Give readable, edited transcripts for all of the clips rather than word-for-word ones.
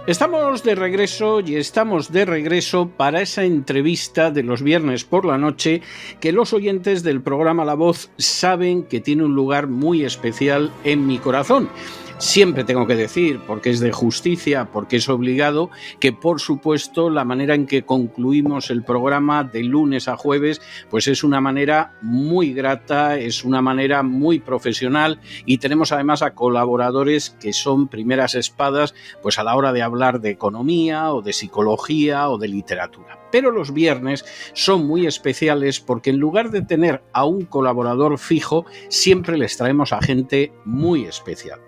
Estamos de regreso y estamos de regreso para esa entrevista de los viernes por la noche que los oyentes del programa La Voz saben que tiene un lugar muy especial en mi corazón. Siempre tengo que decir, porque es de justicia, porque es obligado, que por supuesto la manera en que concluimos el programa de lunes a jueves, pues es una manera muy grata, es una manera muy profesional y tenemos además a colaboradores que son primeras espadas pues a la hora de hablar de economía o de psicología o de literatura. Pero los viernes son muy especiales porque en lugar de tener a un colaborador fijo, siempre les traemos a gente muy especial.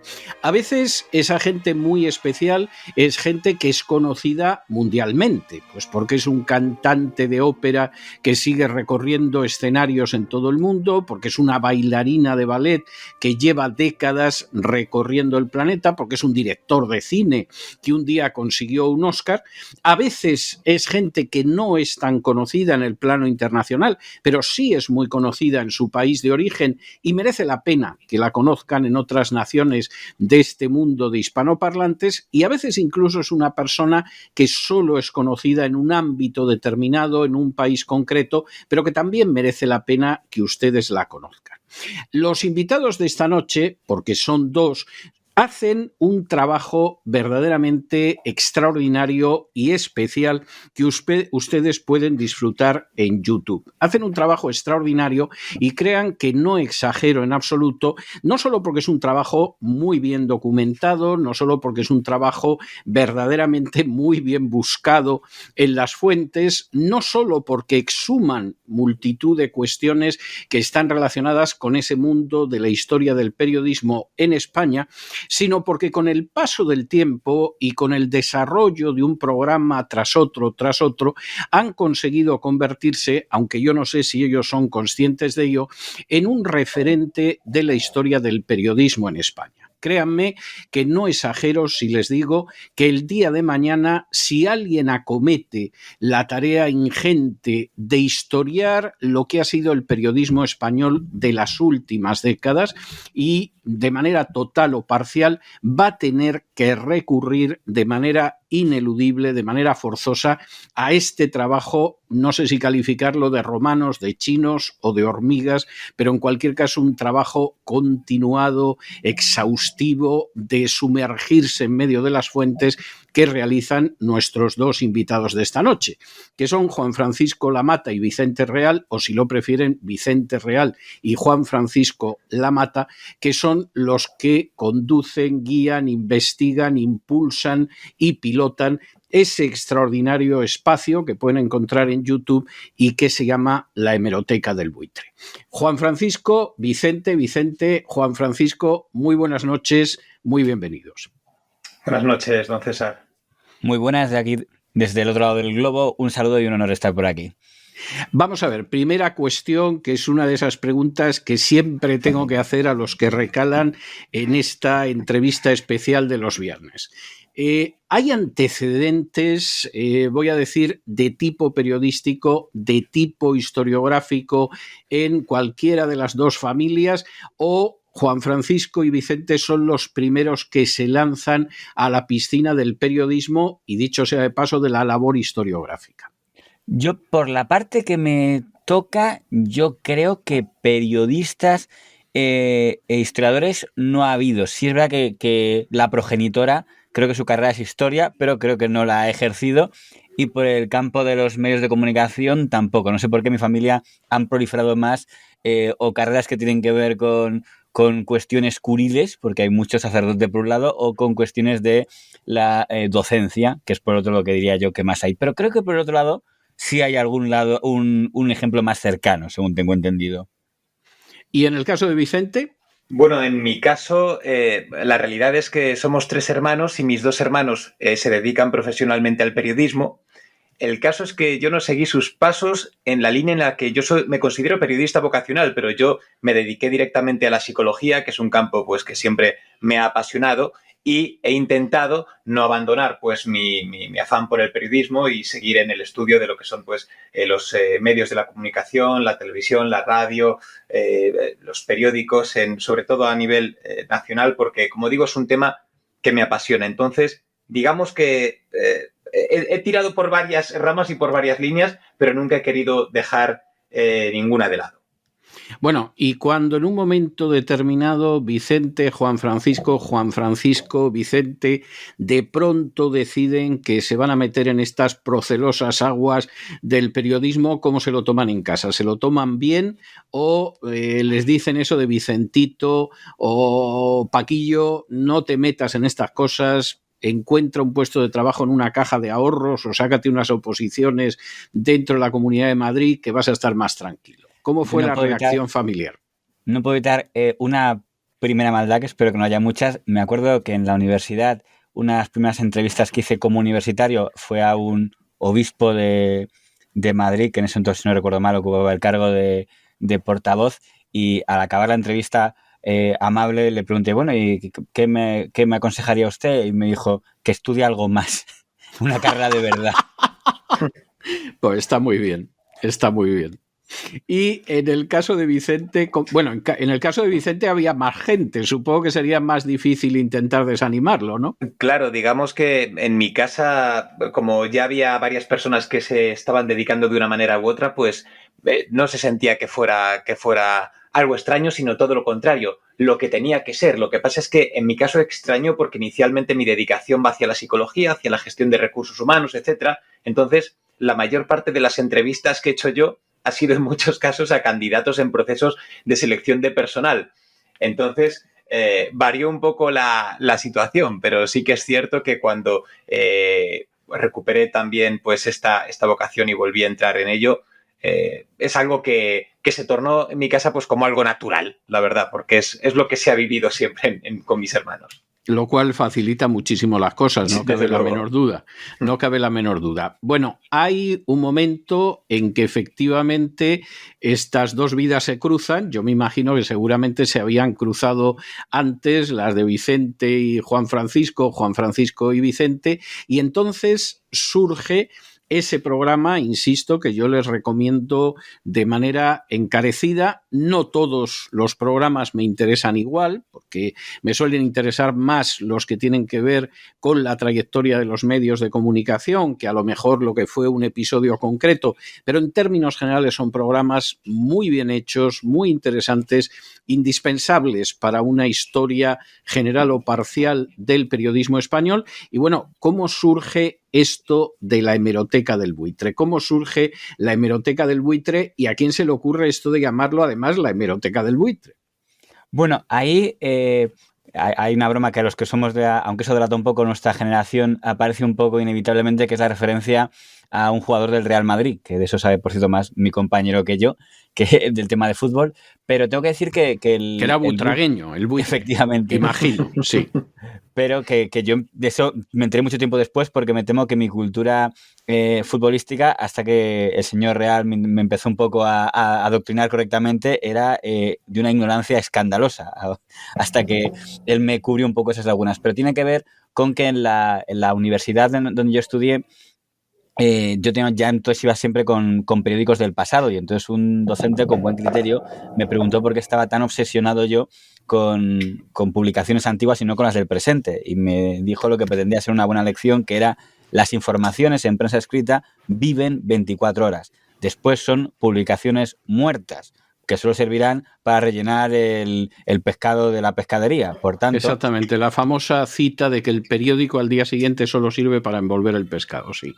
A veces esa gente muy especial es gente que es conocida mundialmente, pues porque es un cantante de ópera que sigue recorriendo escenarios en todo el mundo, porque es una bailarina de ballet que lleva décadas recorriendo el planeta, porque es un director de cine que un día consiguió un Oscar. A veces es gente que no es tan conocida en el plano internacional, pero sí es muy conocida en su país de origen y merece la pena que la conozcan en otras naciones de este mundo de hispanoparlantes, y a veces incluso es una persona que solo es conocida en un ámbito determinado, en un país concreto, pero que también merece la pena que ustedes la conozcan. Los invitados de esta noche, porque son dos, hacen un trabajo verdaderamente extraordinario y especial que ustedes pueden disfrutar en YouTube. Hacen un trabajo extraordinario y crean que no exagero en absoluto, no solo porque es un trabajo muy bien documentado, no solo porque es un trabajo verdaderamente muy bien buscado en las fuentes, no solo porque exhuman multitud de cuestiones que están relacionadas con ese mundo de la historia del periodismo en España, sino porque con el paso del tiempo y con el desarrollo de un programa tras otro, han conseguido convertirse, aunque yo no sé si ellos son conscientes de ello, en un referente de la historia del periodismo en España. Créanme que no exagero si les digo que el día de mañana, si alguien acomete la tarea ingente de historiar lo que ha sido el periodismo español de las últimas décadas y de manera total o parcial, va a tener que recurrir de manera ineludible, de manera forzosa, a este trabajo, no sé si calificarlo de romanos, de chinos o de hormigas, pero en cualquier caso un trabajo continuado, exhaustivo, de sumergirse en medio de las fuentes que realizan nuestros dos invitados de esta noche, que son Juan Francisco Lamata y Vicente Real, o si lo prefieren, Vicente Real y Juan Francisco Lamata, que son los que conducen, guían, investigan, impulsan y pilotan ese extraordinario espacio que pueden encontrar en YouTube y que se llama La Hemeroteca del Buitre. Juan Francisco, Vicente, Juan Francisco, muy buenas noches, muy bienvenidos. Buenas noches, don César. Muy buenas, de aquí, desde el otro lado del globo, un saludo y un honor estar por aquí. Vamos a ver, primera cuestión, que es una de esas preguntas que siempre tengo que hacer a los que recalan en esta entrevista especial de los viernes. ¿Hay antecedentes, voy a decir, de tipo periodístico, de tipo historiográfico en cualquiera de las dos familias, o Juan Francisco y Vicente son los primeros que se lanzan a la piscina del periodismo y, dicho sea de paso, de la labor historiográfica? Yo, por la parte que me toca, yo creo que periodistas e historiadores no ha habido. Sí es verdad que la progenitora, creo que su carrera es historia, pero creo que no la ha ejercido. Y por el campo de los medios de comunicación tampoco. No sé por qué mi familia han proliferado más o carreras que tienen que ver con cuestiones curiles, porque hay muchos sacerdotes por un lado, o con cuestiones de la docencia, que es por otro lo que diría yo que más hay. Pero creo que por otro lado sí hay algún lado, un ejemplo más cercano, según tengo entendido. ¿Y en el caso de Vicente? Bueno, en mi caso, la realidad es que somos 3 hermanos y mis 2 hermanos se dedican profesionalmente al periodismo. El caso es que yo no seguí sus pasos en la línea en la que me considero periodista vocacional, pero yo me dediqué directamente a la psicología, que es un campo pues que siempre me ha apasionado, y he intentado no abandonar pues mi afán por el periodismo y seguir en el estudio de lo que son pues los medios de la comunicación, la televisión, la radio, los periódicos, sobre todo a nivel nacional, porque como digo es un tema que me apasiona. Entonces digamos que he tirado por varias ramas y por varias líneas, pero nunca he querido dejar ninguna de lado. Bueno, y cuando en un momento determinado Vicente, Juan Francisco, Vicente, de pronto deciden que se van a meter en estas procelosas aguas del periodismo, ¿cómo se lo toman en casa? ¿Se lo toman bien o les dicen eso de Vicentito o Paquillo, no te metas en estas cosas? Encuentra un puesto de trabajo en una caja de ahorros o sácate unas oposiciones dentro de la Comunidad de Madrid que vas a estar más tranquilo. ¿Cómo fue la reacción familiar? No puedo evitar una primera maldad, que espero que no haya muchas. Me acuerdo que en la universidad, unas primeras entrevistas que hice como universitario fue a un obispo de Madrid, que en ese entonces, si no recuerdo mal, ocupaba el cargo de portavoz, y al acabar la entrevista amable le pregunté, bueno, ¿y qué me aconsejaría usted? Y me dijo que estudie algo más, una carrera de verdad. Pues está muy bien, está muy bien. Y en el caso de Vicente, bueno, en el caso de Vicente había más gente, supongo que sería más difícil intentar desanimarlo, ¿no? Claro, digamos que en mi casa, como ya había varias personas que se estaban dedicando de una manera u otra, pues no se sentía que fuera algo extraño, sino todo lo contrario, lo que tenía que ser. Lo que pasa es que en mi caso extraño porque inicialmente mi dedicación va hacia la psicología, hacia la gestión de recursos humanos, etcétera. Entonces, la mayor parte de las entrevistas que he hecho yo ha sido en muchos casos a candidatos en procesos de selección de personal. Entonces, varió un poco la situación, pero sí que es cierto que cuando recuperé también pues esta vocación y volví a entrar en ello, es algo que se tornó en mi casa pues como algo natural, la verdad, porque es lo que se ha vivido siempre con mis hermanos. Lo cual facilita muchísimo las cosas, no cabe la menor duda. No cabe la menor duda. Bueno, hay un momento en que efectivamente estas dos vidas se cruzan. Yo me imagino que seguramente se habían cruzado antes las de Vicente y Juan Francisco y Vicente, y entonces surge ese programa, insisto, que yo les recomiendo de manera encarecida. No todos los programas me interesan igual, porque me suelen interesar más los que tienen que ver con la trayectoria de los medios de comunicación, que a lo mejor lo que fue un episodio concreto, pero en términos generales son programas muy bien hechos, muy interesantes, indispensables para una historia general o parcial del periodismo español. Y bueno, ¿cómo surge esto de la hemeroteca del buitre? ¿Cómo surge la hemeroteca del buitre y a quién se le ocurre esto de llamarlo además la hemeroteca del buitre? Bueno, ahí hay una broma que a los que somos aunque eso delata un poco nuestra generación, aparece un poco inevitablemente, que es la referencia a un jugador del Real Madrid, que de eso sabe, por cierto, más mi compañero que yo, que del tema de fútbol, pero tengo que decir que era butragueño, el buitre. Efectivamente. Imagino, sí. Pero que yo de eso me enteré mucho tiempo después, porque me temo que mi cultura futbolística, hasta que el señor Real me empezó un poco a adoctrinar correctamente, era de una ignorancia escandalosa, hasta que él me cubrió un poco esas lagunas. Pero tiene que ver con que en la universidad donde yo estudié, yo ya entonces iba siempre con periódicos del pasado, y entonces un docente con buen criterio me preguntó por qué estaba tan obsesionado yo con publicaciones antiguas y no con las del presente, y me dijo lo que pretendía ser una buena lección, que era: las informaciones en prensa escrita viven 24 horas, después son publicaciones muertas, que solo servirán para rellenar el pescado de la pescadería. Por tanto, exactamente, la famosa cita de que el periódico al día siguiente solo sirve para envolver el pescado, sí.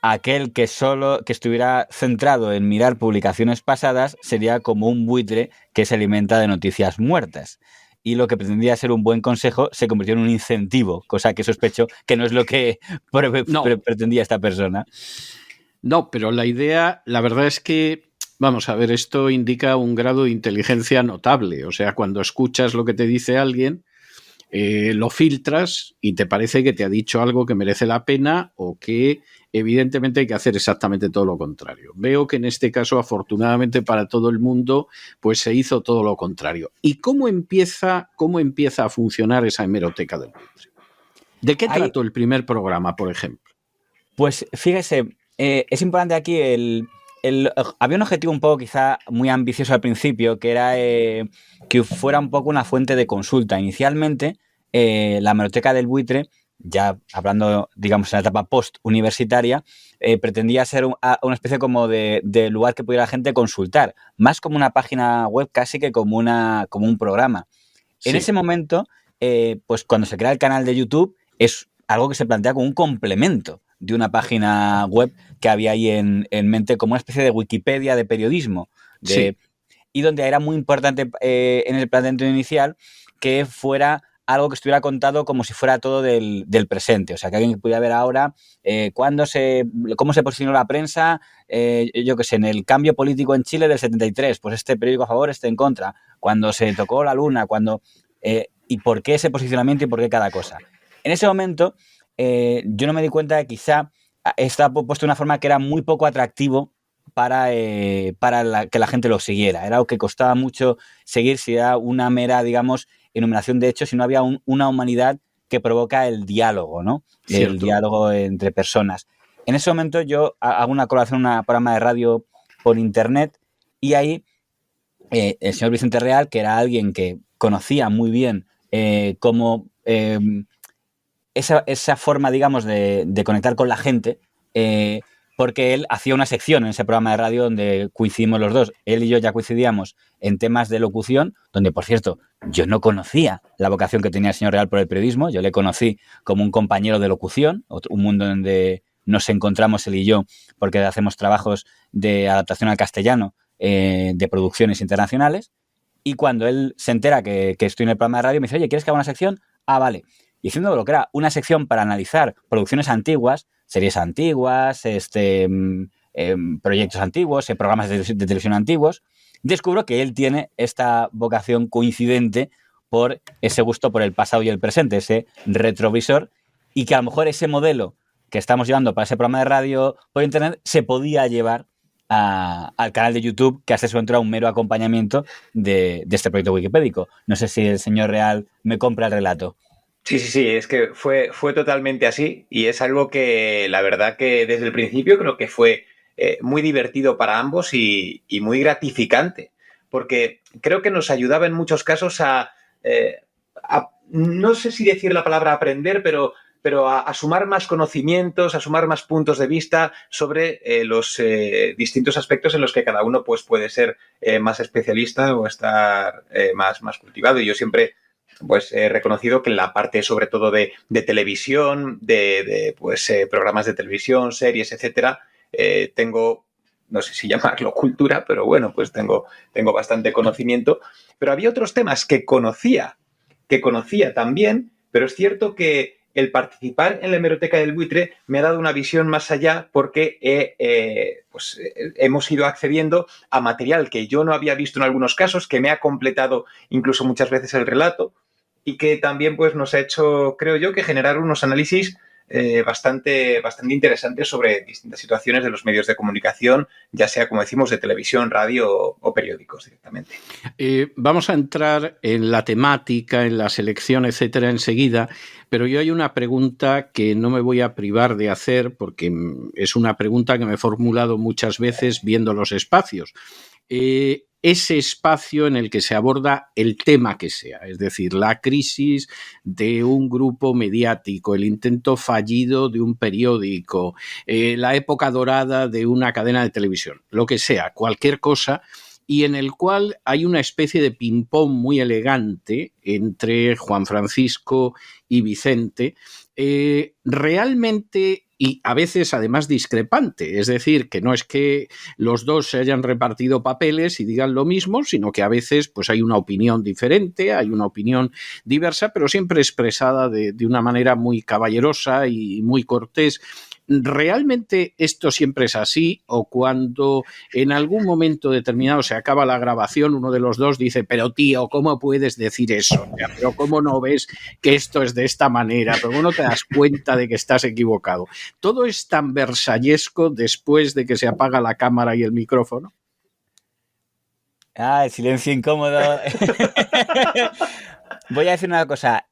Aquel que estuviera centrado en mirar publicaciones pasadas sería como un buitre que se alimenta de noticias muertas. Y lo que pretendía ser un buen consejo se convirtió en un incentivo, cosa que sospecho que no es lo que pretendía esta persona. No, pero la idea, la verdad es que, vamos a ver, esto indica un grado de inteligencia notable. O sea, cuando escuchas lo que te dice alguien, lo filtras y te parece que te ha dicho algo que merece la pena, o que evidentemente hay que hacer exactamente todo lo contrario. Veo que en este caso, afortunadamente para todo el mundo, pues se hizo todo lo contrario. ¿Y cómo empieza a funcionar esa hemeroteca del buitre? ¿De qué trató el primer programa, por ejemplo? Pues fíjese, es importante aquí había un objetivo un poco quizá muy ambicioso al principio, que era que fuera un poco una fuente de consulta. Inicialmente, la hemeroteca del buitre ya hablando, digamos, en la etapa post-universitaria, pretendía ser una especie como de lugar que pudiera la gente consultar, más como una página web casi que como un programa. En Sí. ese momento, pues cuando se crea el canal de YouTube, es algo que se plantea como un complemento de una página web que había ahí en mente, como una especie de Wikipedia de periodismo. Sí. Y donde era muy importante en el planteamiento inicial que fuera algo que estuviera contado como si fuera todo del presente. O sea, que alguien pudiera ver ahora cómo se posicionó la prensa, yo qué sé, en el cambio político en Chile del 73, pues este periódico a favor, este en contra, cuando se tocó la luna, y por qué ese posicionamiento y por qué cada cosa. En ese momento, yo no me di cuenta de que quizá estaba puesto de una forma que era muy poco atractivo para que la gente lo siguiera. Era algo que costaba mucho seguir si era una mera, digamos, enumeración de hechos, si no había una humanidad que provoca el diálogo, ¿no? Cierto. El diálogo entre personas. En ese momento yo hago una colaboración en un programa de radio por internet y ahí el señor Vicente Real, que era alguien que conocía muy bien cómo esa forma, digamos, de conectar con la gente, porque él hacía una sección en ese programa de radio donde coincidimos los dos. Él y yo ya coincidíamos en temas de locución, donde, por cierto, yo no conocía la vocación que tenía el señor Real por el periodismo. Yo le conocí como un compañero de locución, un mundo donde nos encontramos él y yo, porque hacemos trabajos de adaptación al castellano de producciones internacionales. Y cuando él se entera que estoy en el programa de radio, me dice, oye, ¿quieres que haga una sección? Ah, vale. Y haciendo lo que era una sección para analizar producciones antiguas, series antiguas, proyectos antiguos, programas de televisión antiguos, descubro que él tiene esta vocación coincidente por ese gusto por el pasado y el presente, ese retrovisor, y que a lo mejor ese modelo que estamos llevando para ese programa de radio por internet se podía llevar al canal de YouTube, que hasta su momento era un mero acompañamiento de este proyecto wikipédico. No sé si el señor Real me compra el relato. Sí, es que fue totalmente así y es algo que la verdad que desde el principio creo que fue muy divertido para ambos y muy gratificante, porque creo que nos ayudaba en muchos casos no sé si decir la palabra aprender, pero a sumar más conocimientos, a sumar más puntos de vista sobre los distintos aspectos en los que cada uno pues, puede ser más especialista o estar más cultivado. Y yo siempre pues he reconocido que en la parte sobre todo de televisión, programas de televisión, series, etcétera, tengo, no sé si llamarlo cultura, pero bueno, pues tengo bastante conocimiento. Pero había otros temas que conocía también, pero es cierto que el participar en la hemeroteca del buitre me ha dado una visión más allá porque hemos ido accediendo a material que yo no había visto en algunos casos, que me ha completado incluso muchas veces el relato y que también pues, nos ha hecho, creo yo, que generar unos análisis bastante interesantes sobre distintas situaciones de los medios de comunicación, ya sea, como decimos, de televisión, radio o periódicos directamente. Vamos a entrar en la temática, en la selección, etcétera, enseguida, pero yo hay una pregunta que no me voy a privar de hacer porque es una pregunta que me he formulado muchas veces viendo los espacios. Ese espacio en el que se aborda el tema que sea, es decir, la crisis de un grupo mediático, el intento fallido de un periódico, la época dorada de una cadena de televisión, lo que sea, cualquier cosa, y en el cual hay una especie de ping-pong muy elegante entre Juan Francisco y Vicente, realmente y a veces además discrepante, es decir, que no es que los dos se hayan repartido papeles y digan lo mismo, sino que a veces pues hay una opinión diferente, hay una opinión diversa, pero siempre expresada de una manera muy caballerosa y muy cortés. ¿Realmente esto siempre es así o cuando en algún momento determinado se acaba la grabación, uno de los dos dice, pero tío, ¿cómo puedes decir eso? ¿Pero cómo no ves que esto es de esta manera? ¿Pero cómo no te das cuenta de que estás equivocado? ¿Todo es tan versallesco después de que se apaga la cámara y el micrófono? El silencio incómodo. Voy a decir una cosa,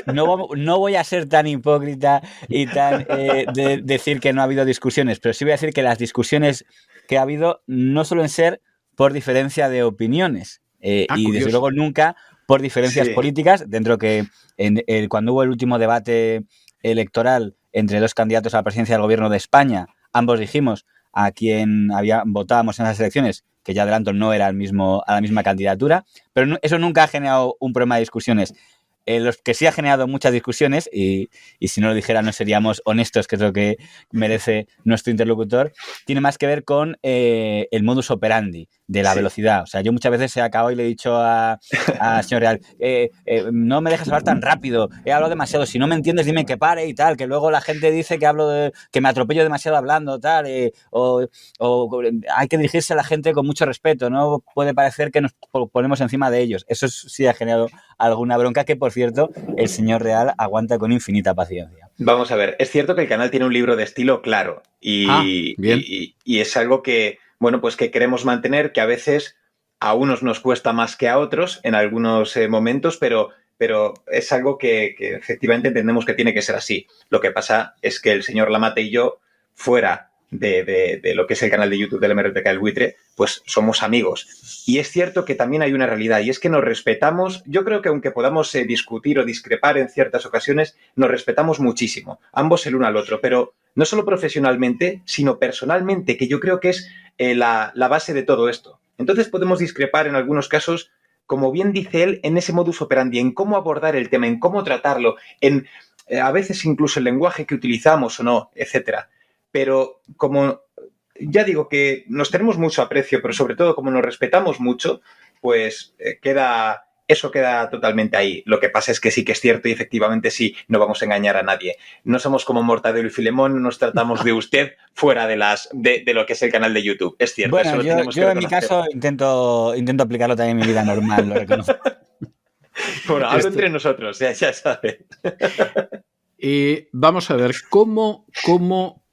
no voy a ser tan hipócrita y tan de decir que no ha habido discusiones, pero sí voy a decir que las discusiones que ha habido no suelen ser por diferencia de opiniones y curioso. Desde luego nunca por diferencias políticas, dentro que cuando hubo el último debate electoral entre dos candidatos a la presidencia del gobierno de España, ambos dijimos a quien votábamos en esas elecciones, que ya adelanto no era a la misma candidatura, pero eso nunca ha generado un problema de discusiones. Los que sí ha generado muchas discusiones, y si no lo dijera no seríamos honestos, que es lo que merece nuestro interlocutor, tiene más que ver con el modus operandi de la velocidad. O sea, yo muchas veces he acabado y le he dicho al señor Real, no me dejes hablar tan rápido, he hablado demasiado, si no me entiendes dime que pare y tal, que luego la gente dice que me atropello demasiado hablando, tal, o hay que dirigirse a la gente con mucho respeto, no puede parecer que nos ponemos encima de ellos. Eso sí ha generado alguna bronca que, por cierto, el señor Real aguanta con infinita paciencia. Vamos a ver, es cierto que el canal tiene un libro de estilo claro y es algo que, bueno, pues que queremos mantener, que a veces a unos nos cuesta más que a otros en algunos momentos, pero es algo que efectivamente entendemos que tiene que ser así. Lo que pasa es que el señor Lamate y yo, fuera de lo que es el canal de YouTube de la Hemeroteca del Buitre, pues somos amigos. Y es cierto que también hay una realidad, y es que nos respetamos. Yo creo que aunque podamos discutir o discrepar en ciertas ocasiones, nos respetamos muchísimo, ambos el uno al otro, pero no solo profesionalmente, sino personalmente, que yo creo que es la base de todo esto. Entonces podemos discrepar en algunos casos, como bien dice él, en ese modus operandi, en cómo abordar el tema, en cómo tratarlo, en a veces incluso el lenguaje que utilizamos o no, etcétera. Pero como ya digo que nos tenemos mucho aprecio, pero sobre todo como nos respetamos mucho, pues eso queda totalmente ahí. Lo que pasa es que sí que es cierto y efectivamente sí, no vamos a engañar a nadie. No somos como Mortadelo y Filemón, no nos tratamos de usted fuera de lo que es el canal de YouTube. Es cierto, bueno, eso lo tenemos que reconocer. En mi caso intento aplicarlo también en mi vida normal, lo reconozco. Bueno, hablo entre nosotros, ya sabes. Vamos a ver cómo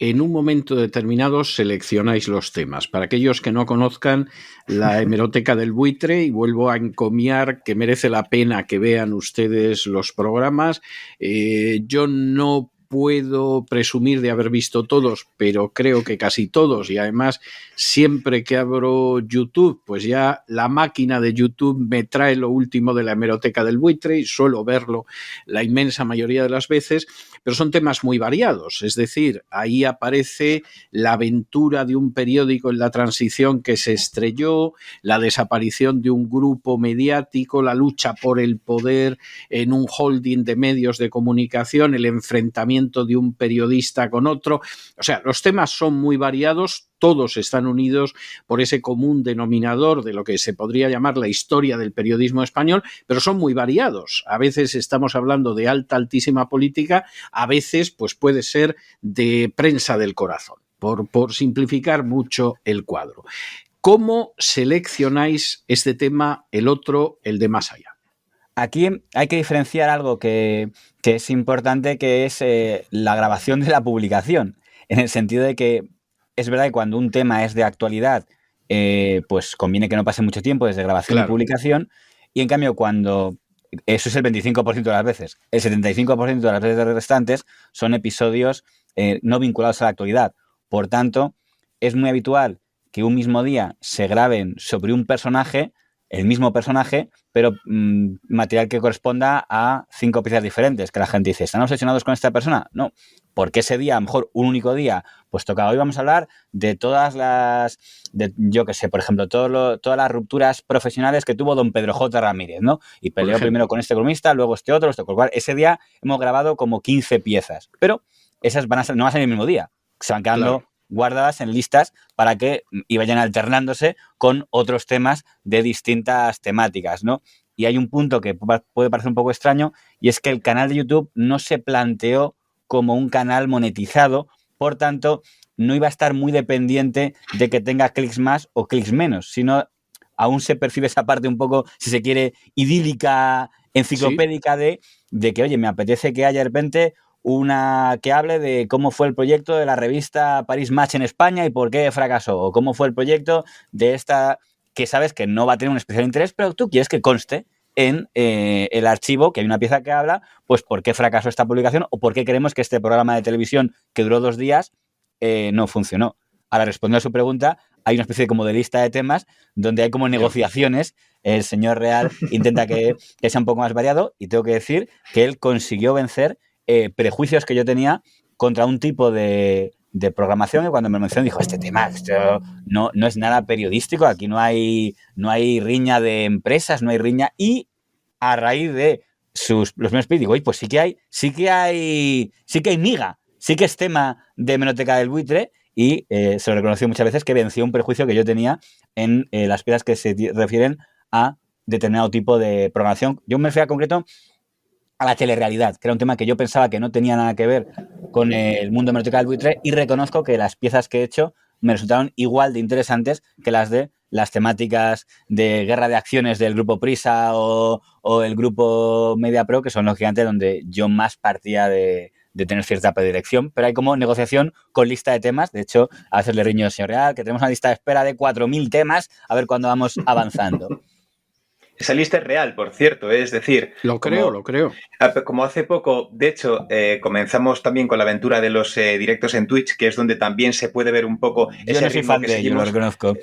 en un momento determinado seleccionáis los temas. Para aquellos que no conozcan la Hemeroteca del Buitre, y vuelvo a encomiar que merece la pena que vean ustedes los programas. Yo no puedo presumir de haber visto todos, pero creo que casi todos, y además siempre que abro YouTube, pues ya la máquina de YouTube me trae lo último de la Hemeroteca del Buitre y suelo verlo la inmensa mayoría de las veces, pero son temas muy variados, es decir, ahí aparece la aventura de un periódico en la transición que se estrelló, la desaparición de un grupo mediático, la lucha por el poder en un holding de medios de comunicación, el enfrentamiento de un periodista con otro. O sea, los temas son muy variados, todos están unidos por ese común denominador de lo que se podría llamar la historia del periodismo español, pero son muy variados. A veces estamos hablando de altísima política, a veces pues puede ser de prensa del corazón, por simplificar mucho el cuadro. ¿Cómo seleccionáis este tema, el otro, el de más allá? Aquí hay que diferenciar algo que es importante, que es la grabación de la publicación, en el sentido de que es verdad que cuando un tema es de actualidad, pues conviene que no pase mucho tiempo desde grabación y publicación, y en cambio cuando eso es el 25% de las veces, el 75% de las veces restantes son episodios no vinculados a la actualidad. Por tanto, es muy habitual que un mismo día se graben sobre un personaje, el mismo personaje, pero material que corresponda a 5 piezas diferentes, que la gente dice, ¿están obsesionados con esta persona? No, porque ese día, a lo mejor un único día, pues toca, hoy vamos a hablar de todas las, yo qué sé, por ejemplo, todas las rupturas profesionales que tuvo don Pedro J. Ramírez, ¿no? Y peleó primero con este columnista, luego este otro, con lo cual ese día hemos grabado como 15 piezas, pero esas no van a ser el mismo día, se van quedando guardadas en listas para que vayan alternándose con otros temas de distintas temáticas, ¿no? Y hay un punto que puede parecer un poco extraño, y es que el canal de YouTube no se planteó como un canal monetizado, por tanto, no iba a estar muy dependiente de que tenga clics más o clics menos, sino aún se percibe esa parte un poco, si se quiere, idílica, enciclopédica de que, oye, me apetece que haya de repente una que hable de cómo fue el proyecto de la revista Paris Match en España y por qué fracasó, o cómo fue el proyecto de esta, que sabes que no va a tener un especial interés, pero tú quieres que conste en el archivo que hay una pieza que habla, pues por qué fracasó esta publicación o por qué creemos que este programa de televisión que duró 2 días no funcionó. Ahora, respondiendo a su pregunta, hay una especie como de lista de temas donde hay como negociaciones. El señor Real intenta que sea un poco más variado, y tengo que decir que él consiguió vencer prejuicios que yo tenía contra un tipo de programación, que cuando me mencionó dijo, este tema esto no es nada periodístico, aquí no hay riña de empresas, no hay riña, y a raíz de los primeros tweets digo, pues sí que hay miga, sí que es tema de Hemeroteca del Buitre, y se lo reconoció muchas veces que venció un prejuicio que yo tenía en las piezas que se refieren a determinado tipo de programación. Yo me refiero a concreto a la telerrealidad, que era un tema que yo pensaba que no tenía nada que ver con el mundo de Hemeroteca del Buitre, y reconozco que las piezas que he hecho me resultaron igual de interesantes que las de las temáticas de guerra de acciones del grupo Prisa o el grupo Media Pro, que son lógicamente donde yo más partía de tener cierta predilección, pero hay como negociación con lista de temas. De hecho, a veces le riño al señor Real, que tenemos una lista de espera de 4.000 temas, a ver cuándo vamos avanzando. Esa lista es real, por cierto, es decir... Lo creo. Como hace poco, de hecho, comenzamos también con la aventura de los directos en Twitch, que es donde también se puede ver un poco ese ritmo. Yo no soy fan de ello, lo reconozco.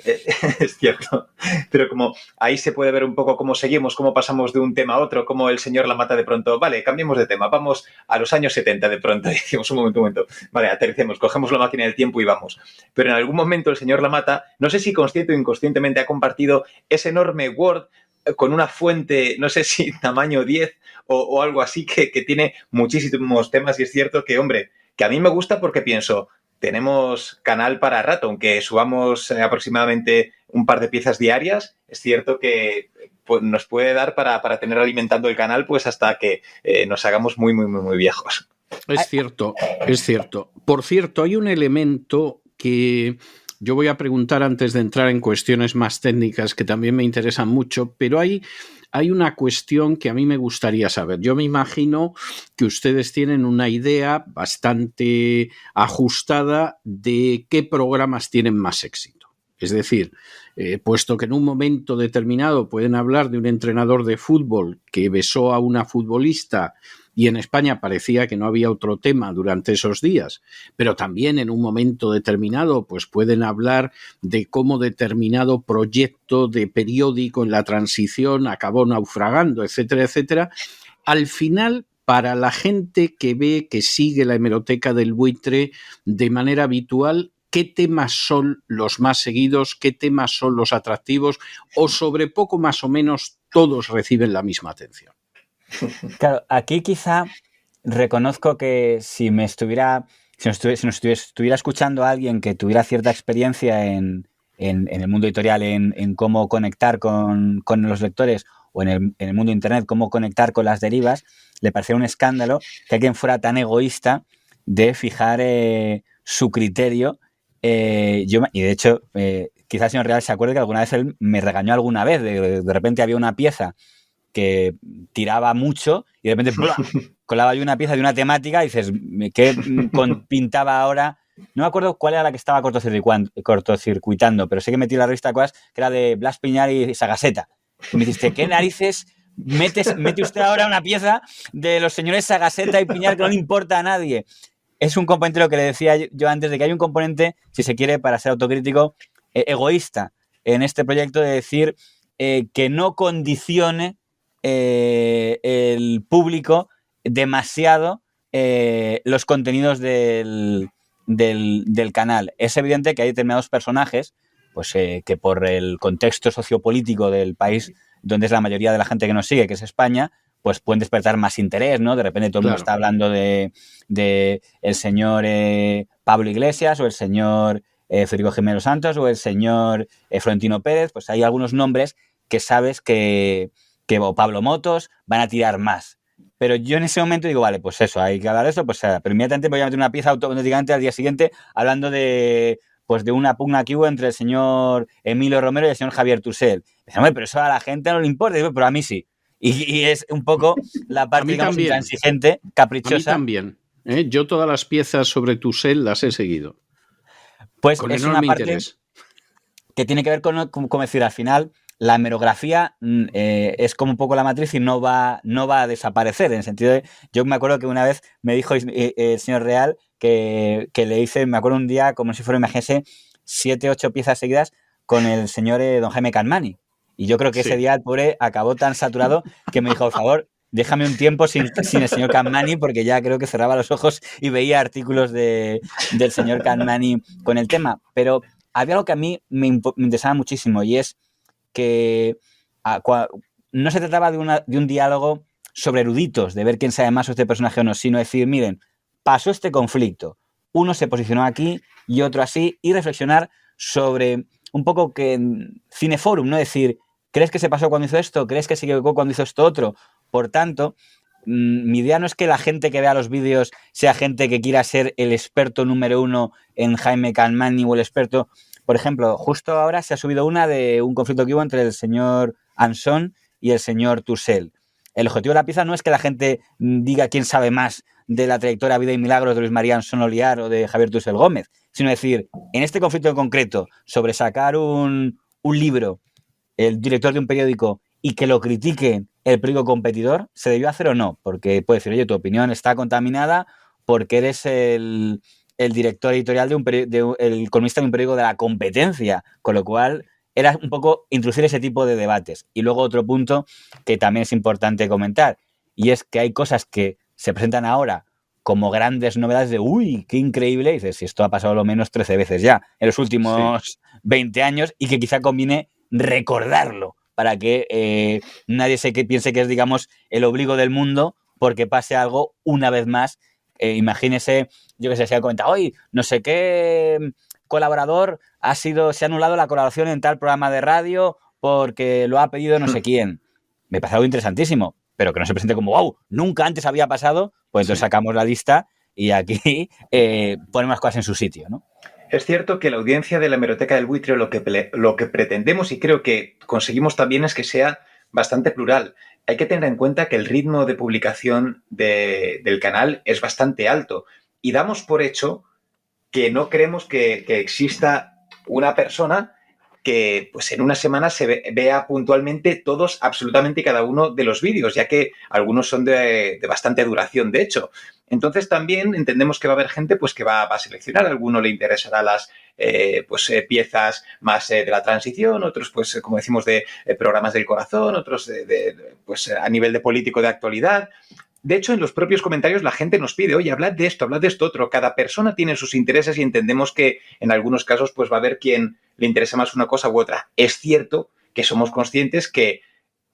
Es cierto, pero como ahí se puede ver un poco cómo seguimos, cómo pasamos de un tema a otro, cómo el señor Lamata de pronto, vale, cambiemos de tema, vamos a los años 70 de pronto, y decimos un momento, vale, aterricemos, cogemos la máquina del tiempo y vamos. Pero en algún momento el señor Lamata, no sé si consciente o inconscientemente, ha compartido ese enorme Word con una fuente, no sé si tamaño 10 o algo así, que tiene muchísimos temas, y es cierto que, hombre, que a mí me gusta porque pienso, tenemos canal para rato, aunque subamos aproximadamente un par de piezas diarias, es cierto que pues, nos puede dar para tener alimentando el canal pues hasta que nos hagamos muy, muy, muy, muy viejos. Es cierto. Por cierto, hay un elemento que... Yo voy a preguntar antes de entrar en cuestiones más técnicas que también me interesan mucho, pero hay una cuestión que a mí me gustaría saber. Yo me imagino que ustedes tienen una idea bastante ajustada de qué programas tienen más éxito. Es decir, puesto que en un momento determinado pueden hablar de un entrenador de fútbol que besó a una futbolista, y en España parecía que no había otro tema durante esos días, pero también en un momento determinado pues pueden hablar de cómo determinado proyecto de periódico en la transición acabó naufragando, etcétera, etcétera. Al final, para la gente que ve, que sigue la Hemeroteca del Buitre de manera habitual, ¿qué temas son los más seguidos? ¿Qué temas son los atractivos? ¿O sobre poco más o menos todos reciben la misma atención? Claro, aquí quizá reconozco que si nos estuviera escuchando a alguien que tuviera cierta experiencia en el mundo editorial, en cómo conectar con los lectores, o en el mundo de Internet, cómo conectar con las derivas, le parecía un escándalo que alguien fuera tan egoísta de fijar su criterio. Y de hecho, quizás el señor Real se acuerde que alguna vez él me regañó alguna vez. De repente había una pieza que tiraba mucho y de repente colaba yo una pieza de una temática y dices, ¿qué pintaba ahora? No me acuerdo cuál era la que estaba cortocircuitando, pero sé que metí la revista cosas que era de Blas Piñar y Sagaseta. Y me dijiste, ¿qué narices mete usted ahora una pieza de los señores Sagaseta y Piñar que no le importa a nadie? Es un componente, lo que le decía yo antes, de que hay un componente, si se quiere, para ser autocrítico, egoísta en este proyecto, de decir que no condicione el público demasiado los contenidos del canal. Es evidente que hay determinados personajes pues que por el contexto sociopolítico del país donde es la mayoría de la gente que nos sigue, que es España, pues pueden despertar más interés, ¿no? De repente todo el mundo está hablando de el señor Pablo Iglesias, o el señor Federico Jiménez Santos, o el señor Florentino Pérez. Pues hay algunos nombres que sabes que o Pablo Motos van a tirar más. Pero yo en ese momento digo, vale, pues eso, hay que hablar de eso, pues pero inmediatamente voy a meter una pieza automáticamente al día siguiente hablando de una pugna que hubo entre el señor Emilio Romero y el señor Javier Tusell. Dice, pero eso a la gente no le importa. Digo, pero a mí sí. Y es un poco la parte, digamos, intransigente, caprichosa. A mí también. Yo todas las piezas sobre Tusell las he seguido. Pues es una parte interés que tiene que ver con decir, al final, la hemerografía es como un poco la matriz y no va a desaparecer. En el sentido de, yo me acuerdo que una vez me dijo el señor Real que le hice, me acuerdo un día, como si fuera, imagínese, 7, 8 piezas seguidas con el señor don Jaime Canmani. Y yo creo que ese día el pobre acabó tan saturado que me dijo, por favor, déjame un tiempo sin el señor Kanmani, porque ya creo que cerraba los ojos y veía artículos del señor Kanmani con el tema. Pero había algo que a mí me interesaba muchísimo, y es que no se trataba de un diálogo sobre eruditos, de ver quién sabe más sobre este personaje o no, sino decir, miren, pasó este conflicto, uno se posicionó aquí y otro así, y reflexionar sobre un poco que en Cineforum, ¿no? Decir, ¿crees que se pasó cuando hizo esto? ¿Crees que se equivocó cuando hizo esto otro? Por tanto, mi idea no es que la gente que vea los vídeos sea gente que quiera ser el experto número uno en Jaime Kanmani o el experto... Por ejemplo, justo ahora se ha subido una de un conflicto que hubo entre el señor Anson y el señor Tussell. El objetivo de la pieza no es que la gente diga quién sabe más de la trayectoria, vida y milagros de Luis María Anson Oliar o de Javier Tussell Gómez, sino decir, en este conflicto en concreto, sobre sacar un libro, el director de un periódico, y que lo critique el periódico competidor, ¿se debió hacer o no? Porque puede decir, oye, tu opinión está contaminada porque eres el director editorial el columnista de un periódico de la competencia, con lo cual era un poco introducir ese tipo de debates. Y luego otro punto que también es importante comentar, y es que hay cosas que se presentan ahora como grandes novedades de ¡uy, qué increíble! Y dices, si esto ha pasado lo menos 13 veces ya en los últimos 20 años, y que quizá conviene recordarlo para que nadie piense que es, digamos, el obligo del mundo porque pase algo una vez más. Imagínese, yo que sé, se ha comentado, hoy no sé qué colaborador se ha anulado la colaboración en tal programa de radio porque lo ha pedido no sé quién. Me parece algo interesantísimo, pero que no se presente como, wow, nunca antes había pasado, pues entonces sacamos la lista y aquí ponemos las cosas en su sitio, ¿no? Es cierto que la audiencia de la Hemeroteca del Buitre lo que pretendemos, y creo que conseguimos también, es que sea bastante plural. Hay que tener en cuenta que el ritmo de publicación del canal es bastante alto y damos por hecho que no creemos que exista una persona que pues en una semana se vea puntualmente todos, absolutamente cada uno de los vídeos, ya que algunos son de bastante duración, de hecho. Entonces también entendemos que va a haber gente pues que va a seleccionar, a alguno le interesará las piezas más de la transición, otros pues como decimos de programas del corazón, otros pues a nivel de político de actualidad. De hecho, en los propios comentarios la gente nos pide, oye, hablad de esto otro. Cada persona tiene sus intereses y entendemos que en algunos casos pues va a haber quien le interesa más una cosa u otra. Es cierto que somos conscientes que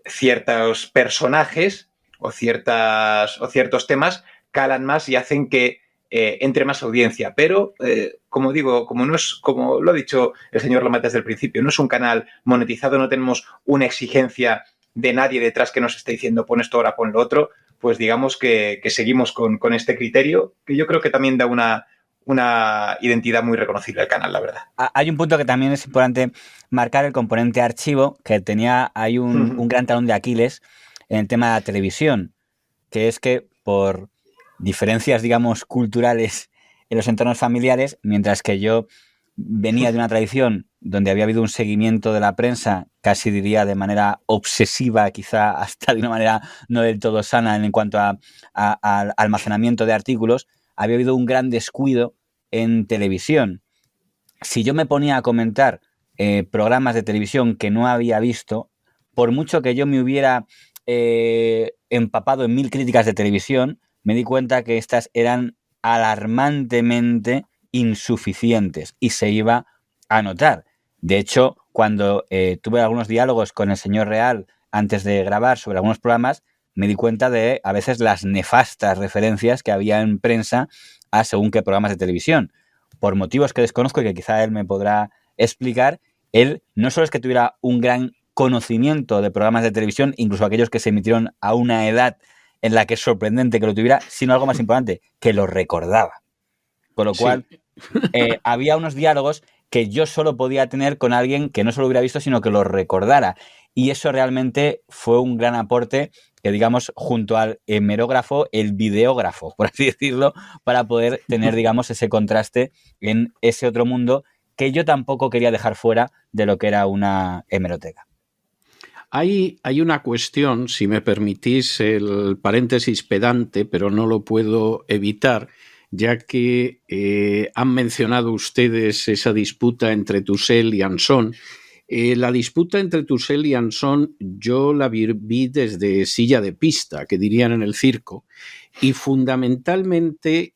ciertos personajes o ciertos temas calan más y hacen que entre más audiencia. Pero, como digo, como lo ha dicho el señor Lamat desde el principio, no es un canal monetizado, no tenemos una exigencia de nadie detrás que nos esté diciendo pon esto ahora, pon lo otro. Pues digamos que seguimos con este criterio, que yo creo que también da una identidad muy reconocible al canal, la verdad. Hay un punto que también es importante marcar, el componente archivo, que hay un gran talón de Aquiles en el tema de la televisión, que es que por diferencias, digamos, culturales en los entornos familiares, mientras que yo venía de una tradición donde había habido un seguimiento de la prensa, casi diría de manera obsesiva, quizá hasta de una manera no del todo sana en cuanto al almacenamiento de artículos, había habido un gran descuido en televisión. Si yo me ponía a comentar programas de televisión que no había visto, por mucho que yo me hubiera empapado en 1000 críticas de televisión, me di cuenta que estas eran alarmantemente insuficientes y se iba a notar. De hecho, cuando tuve algunos diálogos con el señor Real antes de grabar sobre algunos programas, me di cuenta de a veces las nefastas referencias que había en prensa a según qué programas de televisión. Por motivos que desconozco y que quizá él me podrá explicar, él no solo es que tuviera un gran conocimiento de programas de televisión, incluso aquellos que se emitieron a una edad en la que es sorprendente que lo tuviera, sino algo más importante, que lo recordaba. Con lo cual, había unos diálogos que yo solo podía tener con alguien que no solo hubiera visto, sino que lo recordara. Y eso realmente fue un gran aporte que, digamos, junto al hemerógrafo, el videógrafo, por así decirlo, para poder tener, digamos, ese contraste en ese otro mundo que yo tampoco quería dejar fuera de lo que era una hemeroteca. Hay una cuestión, si me permitís el paréntesis pedante, pero no lo puedo evitar, ya que han mencionado ustedes esa disputa entre Tussell y Anson. La disputa entre Tussell y Anson yo la vi desde silla de pista, que dirían en el circo, y fundamentalmente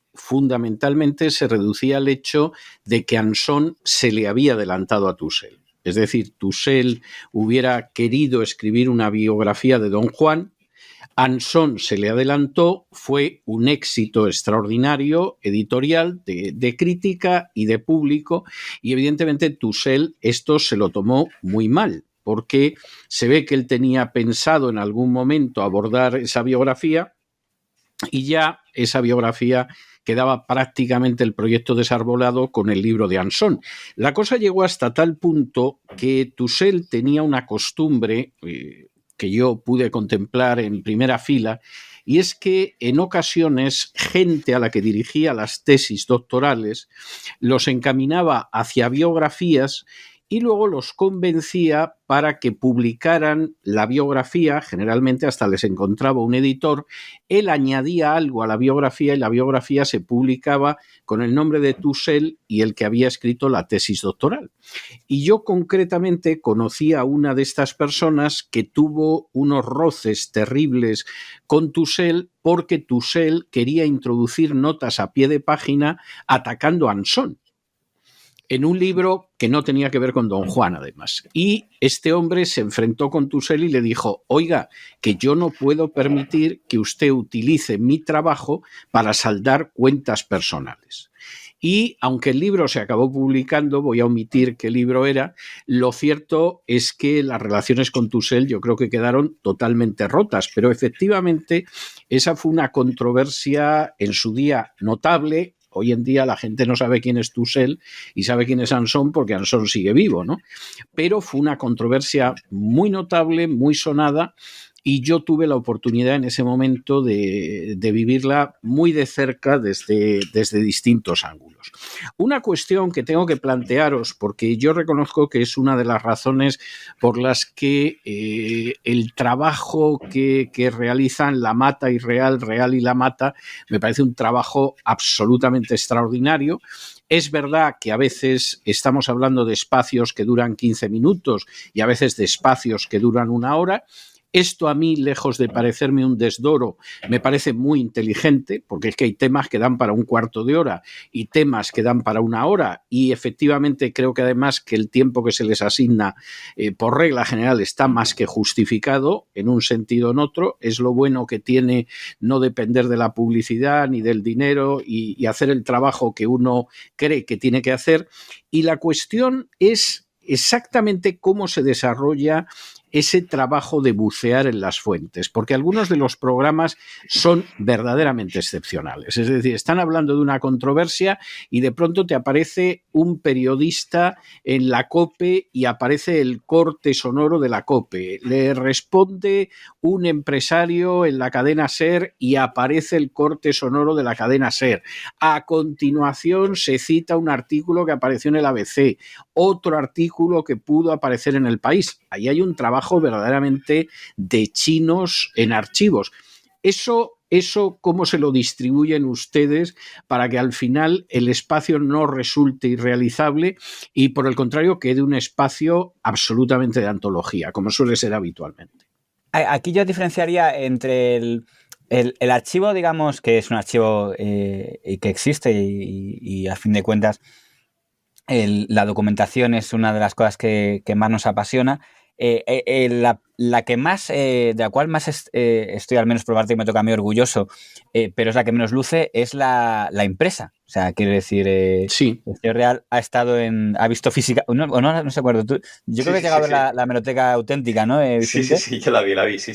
se reducía al hecho de que Anson se le había adelantado a Tussell. Es decir, Tussell hubiera querido escribir una biografía de Don Juan, Anson se le adelantó, fue un éxito extraordinario editorial, de crítica y de público, y evidentemente Tussell esto se lo tomó muy mal, porque se ve que él tenía pensado en algún momento abordar esa biografía y ya esa biografía quedaba prácticamente el proyecto desarbolado con el libro de Anson. La cosa llegó hasta tal punto que Tussell tenía una costumbre que yo pude contemplar en primera fila, y es que en ocasiones gente a la que dirigía las tesis doctorales los encaminaba hacia biografías y luego los convencía para que publicaran la biografía, generalmente hasta les encontraba un editor, él añadía algo a la biografía y la biografía se publicaba con el nombre de Tussell y el que había escrito la tesis doctoral. Y yo concretamente conocí a una de estas personas que tuvo unos roces terribles con Tussell porque Tussell quería introducir notas a pie de página atacando a Anson en un libro que no tenía que ver con Don Juan, además. Y este hombre se enfrentó con Tussell y le dijo, oiga, que yo no puedo permitir que usted utilice mi trabajo para saldar cuentas personales. Y aunque el libro se acabó publicando, voy a omitir qué libro era, lo cierto es que las relaciones con Tussell yo creo que quedaron totalmente rotas, pero efectivamente esa fue una controversia en su día notable. Hoy en día la gente no sabe quién es Tussell y sabe quién es Anson porque Anson sigue vivo, ¿no? Pero fue una controversia muy notable, muy sonada, y yo tuve la oportunidad en ese momento de vivirla muy de cerca desde distintos ángulos. Una cuestión que tengo que plantearos, porque yo reconozco que es una de las razones por las que el trabajo que realizan La Mata y Real y La Mata me parece un trabajo absolutamente extraordinario. Es verdad que a veces estamos hablando de espacios que duran 15 minutos y a veces de espacios que duran una hora. Esto a mí, lejos de parecerme un desdoro, me parece muy inteligente, porque es que hay temas que dan para un cuarto de hora y temas que dan para una hora, y efectivamente creo que además que el tiempo que se les asigna por regla general está más que justificado en un sentido o en otro. Es lo bueno que tiene no depender de la publicidad ni del dinero y hacer el trabajo que uno cree que tiene que hacer. Y la cuestión es exactamente cómo se desarrolla ese trabajo de bucear en las fuentes, porque algunos de los programas son verdaderamente excepcionales. Es decir, están hablando de una controversia y de pronto te aparece un periodista en la COPE y aparece el corte sonoro de la COPE. Le responde un empresario en la cadena SER y aparece el corte sonoro de la cadena SER. A continuación se cita un artículo que apareció en el ABC, otro artículo que pudo aparecer en El País. Ahí hay un trabajo verdaderamente de chinos en archivos. Eso, ¿cómo se lo distribuyen ustedes para que al final el espacio no resulte irrealizable y por el contrario quede un espacio absolutamente de antología, como suele ser habitualmente? Aquí yo diferenciaría entre el archivo, digamos, que es un archivo que existe y a fin de cuentas la documentación es una de las cosas que más nos apasiona. La que más, de la cual más estoy, al menos por parte que me toca a mí, orgulloso, pero es la que menos luce, es la impresa. O sea, quiero decir, sí. el señor Real ha estado ha visto física, no se acuerda. Yo creo que he llegado a ver la hemeroteca auténtica, ¿no, Vicente? Sí, yo la vi, sí.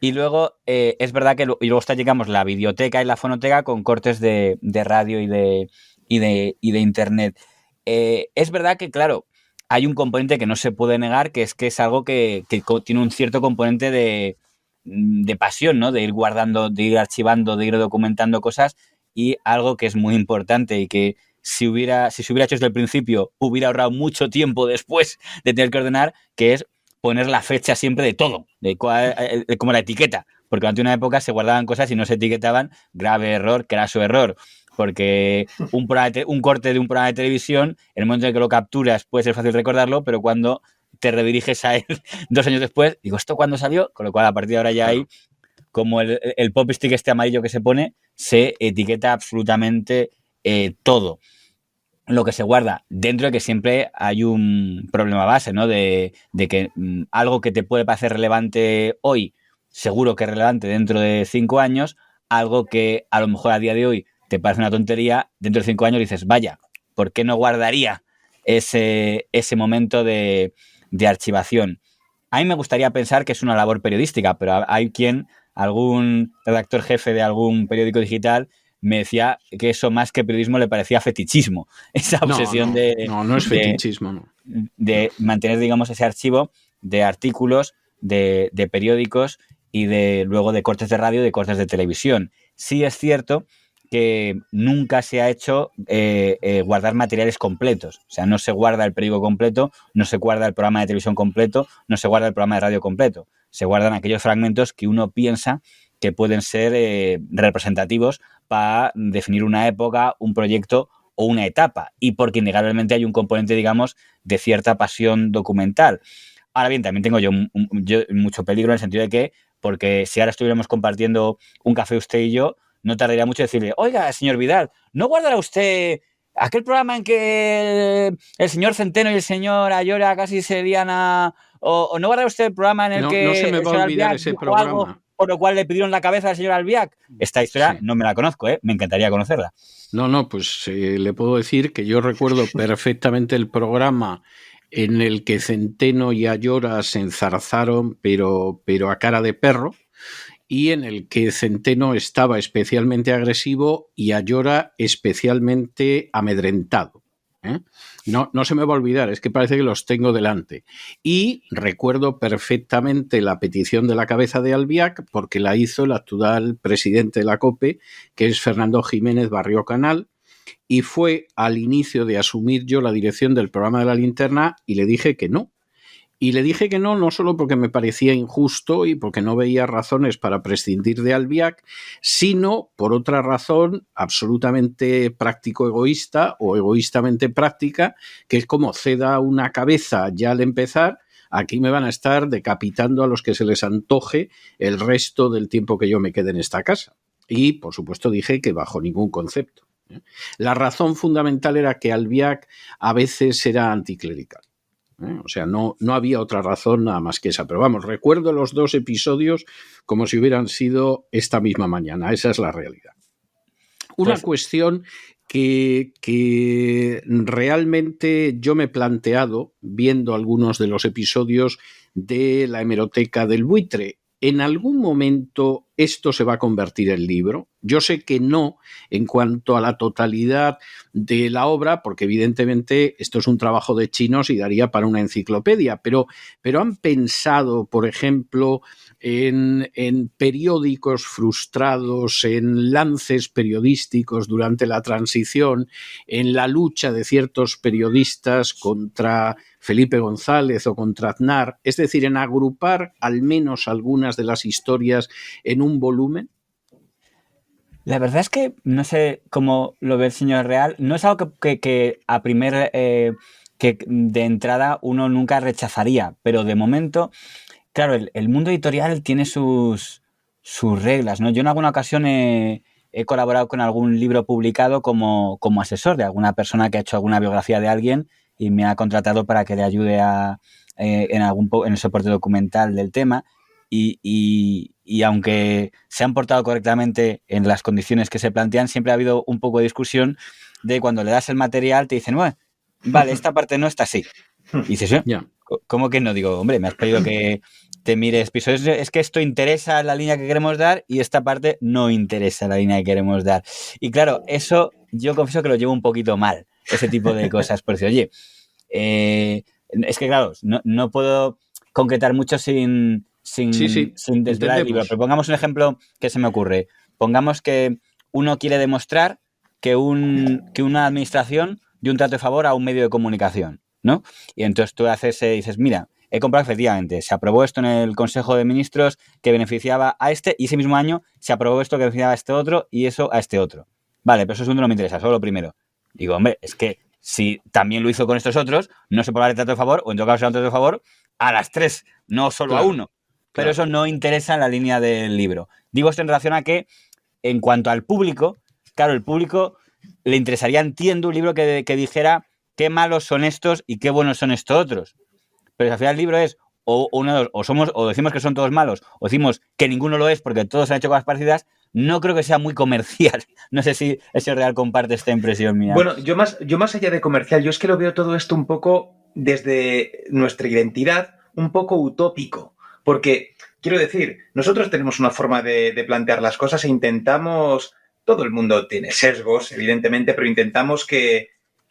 Y luego, es verdad que y luego está, digamos, la videoteca y la fonoteca con cortes de radio y de internet. Es verdad que, claro, hay un componente que no se puede negar, que es algo que tiene un cierto componente de pasión, ¿no? De ir guardando, de ir archivando, de ir documentando cosas, y algo que es muy importante y que si se hubiera hecho desde el principio, hubiera ahorrado mucho tiempo después de tener que ordenar, que es poner la fecha siempre de todo, como la etiqueta. Porque durante una época se guardaban cosas y no se etiquetaban, grave error, craso error. porque un corte de un programa de televisión, en el momento en que lo capturas puede ser fácil recordarlo, pero cuando te rediriges a él 2 años después, digo, ¿esto cuándo salió? Con lo cual, a partir de ahora ya hay, como el pop stick este amarillo que se pone, se etiqueta absolutamente todo lo que se guarda, dentro de que siempre hay un problema base, ¿no? De que algo que te puede parecer relevante hoy, seguro que es relevante dentro de 5 años, algo que a lo mejor a día de hoy te parece una tontería, dentro de 5 años dices, vaya, ¿por qué no guardaría ese momento de archivación? A mí me gustaría pensar que es una labor periodística, pero hay algún redactor jefe de algún periódico digital, me decía que eso más que periodismo le parecía fetichismo, esa obsesión no es fetichismo, no. De mantener, digamos, ese archivo de artículos, de periódicos y luego de cortes de radio y de cortes de televisión. Sí es cierto que nunca se ha hecho guardar materiales completos. O sea, no se guarda el periódico completo, no se guarda el programa de televisión completo, no se guarda el programa de radio completo. Se guardan aquellos fragmentos que uno piensa que pueden ser representativos para definir una época, un proyecto o una etapa, y porque innegablemente hay un componente, digamos, de cierta pasión documental. Ahora bien, también tengo yo mucho peligro en el sentido de que, porque si ahora estuviéramos compartiendo un café usted y yo, no tardaría mucho en decirle, oiga, señor Vidal, ¿no guardará usted aquel programa en que el señor Centeno y el señor Ayora casi se lían o no guardará usted el programa en el que no se me va a olvidar ese programa, algo por lo cual le pidieron la cabeza al señor Albiac? Esta historia no me la conozco, me encantaría conocerla. No, pues le puedo decir que yo recuerdo perfectamente el programa en el que Centeno y Ayora se enzarzaron, pero a cara de perro, y en el que Centeno estaba especialmente agresivo y Ayora especialmente amedrentado. No se me va a olvidar, es que parece que los tengo delante. Y recuerdo perfectamente la petición de la cabeza de Albiac, porque la hizo el actual presidente de la COPE, que es Fernando Jiménez Barrio Canal, y fue al inicio de asumir yo la dirección del programa de La Linterna y le dije que no. Y le dije que no solo porque me parecía injusto y porque no veía razones para prescindir de Albiac, sino por otra razón absolutamente práctico-egoísta o egoístamente práctica, que es como ceda una cabeza ya al empezar, aquí me van a estar decapitando a los que se les antoje el resto del tiempo que yo me quede en esta casa. Y, por supuesto, dije que bajo ningún concepto. La razón fundamental era que Albiac a veces era anticlerical. O sea, no había otra razón nada más que esa. Pero vamos, recuerdo los 2 episodios como si hubieran sido esta misma mañana. Esa es la realidad. Una cuestión que realmente yo me he planteado viendo algunos de los episodios de la hemeroteca del buitre. ¿En algún momento esto se va a convertir en libro? Yo sé que no en cuanto a la totalidad de la obra, porque evidentemente esto es un trabajo de chinos y daría para una enciclopedia, pero han pensado, por ejemplo, en periódicos frustrados, en lances periodísticos durante la transición, en la lucha de ciertos periodistas contra Felipe González o contra Aznar, es decir, en agrupar al menos algunas de las historias en un volumen? La verdad es que no sé cómo lo ve el señor Real. No es algo que a primer que de entrada uno nunca rechazaría, pero de momento, claro, el mundo editorial tiene sus reglas, ¿no? Yo en alguna ocasión he colaborado con algún libro publicado como asesor de alguna persona que ha hecho alguna biografía de alguien y me ha contratado para que le ayude en el soporte documental del tema. Y aunque se han portado correctamente en las condiciones que se plantean, siempre ha habido un poco de discusión de cuando le das el material, te dicen, bueno, vale, esta parte no está así. Y dices, ¿cómo que no? Digo, hombre, me has pedido que te mires episodios. Es que esto interesa la línea que queremos dar y esta parte no interesa la línea que queremos dar. Y claro, eso yo confieso que lo llevo un poquito mal, ese tipo de cosas. Por decir, oye, es que claro, no puedo concretar mucho sin desvelar el libro. Pero pongamos un ejemplo que se me ocurre. Pongamos que uno quiere demostrar que una administración dio un trato de favor a un medio de comunicación, ¿no? Y entonces tú dices, mira, he comprado efectivamente, se aprobó esto en el Consejo de Ministros que beneficiaba a este, y ese mismo año se aprobó esto que beneficiaba a este otro y eso a este otro. Vale, pero eso segundo no me interesa, solo lo primero. Digo, hombre, es que si también lo hizo con estos otros, no se puede dar el trato de favor, o en todo caso el trato de favor, a las 3, no solo a uno. Pero eso no interesa en la línea del libro. Digo esto en relación a que, en cuanto al público, claro, el público le interesaría, entiendo, un libro que dijera qué malos son estos y qué buenos son estos otros. Pero al final el libro es o decimos que son todos malos, o decimos que ninguno lo es porque todos han hecho cosas parecidas. No creo que sea muy comercial. No sé si ese Real comparte esta impresión mía. Bueno, yo más allá de comercial, yo es que lo veo todo esto un poco desde nuestra identidad, un poco utópico. Porque, quiero decir, nosotros tenemos una forma de plantear las cosas e intentamos... Todo el mundo tiene sesgos, evidentemente, pero intentamos que